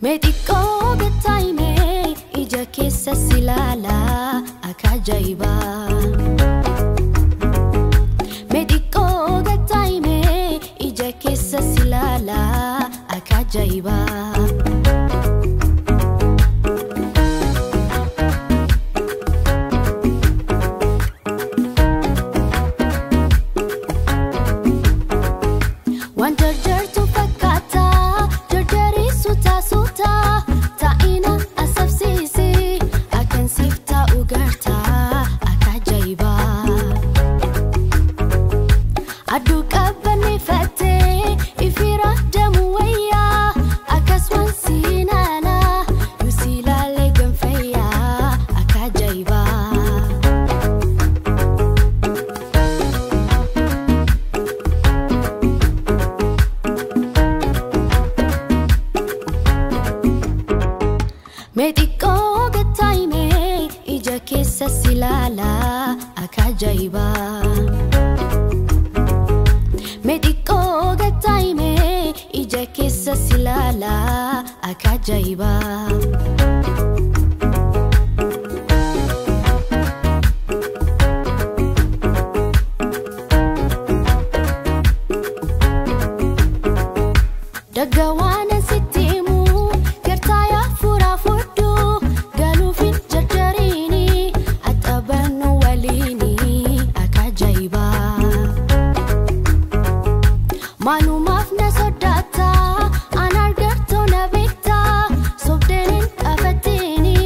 Mediko getaime ija kesa silala akajaiba. Mediko getaime ija kesa silala akajaiba. Mediko getaime ija kesa silala akajaiba. Mediko getaime ija kesa silala akajaiba. Dagawana sitimu kertaya fura fudu galufin jarjarini atabanu walini akajaiba. Manu mafna sodata anargarto nabita sobdenin afatini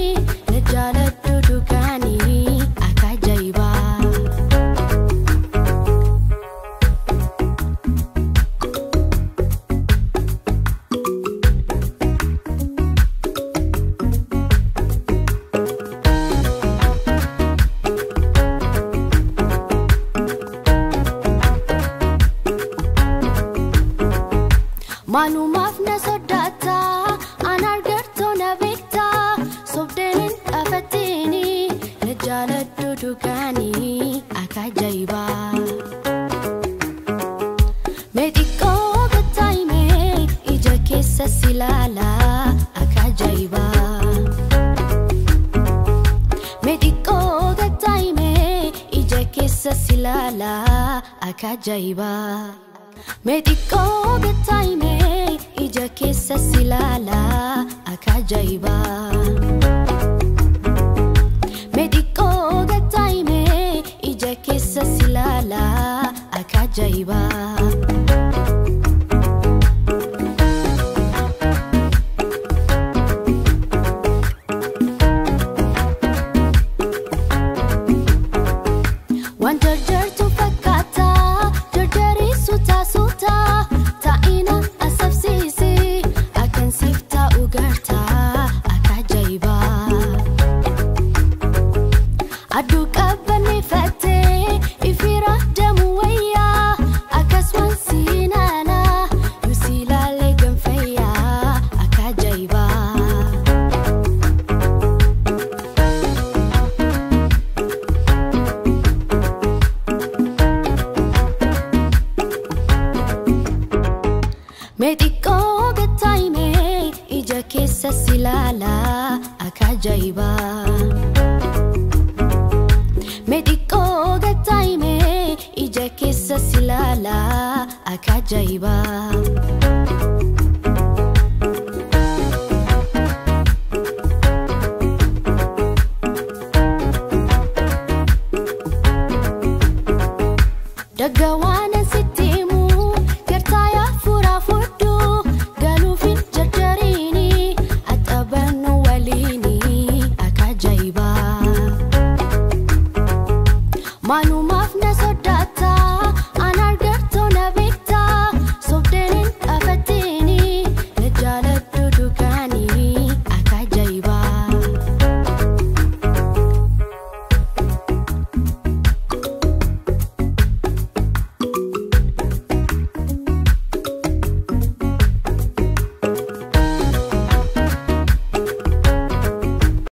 nejalat dudukani akajaiba. Manu mafna sodata anargarto nabita sobdenin afatini nejalat dudukani akajaiba. Mediko getaime ija kesa silala akajaiba. Mediko getaime ija kesa silala akajaiba. Mediko getaime ija kesa silala akajaiba. Mediko getaime ija kesa silala akajaiba. Mediko getaime ija kesa silala akajaiba. Mediko getaime ija kesa silala akajaiba.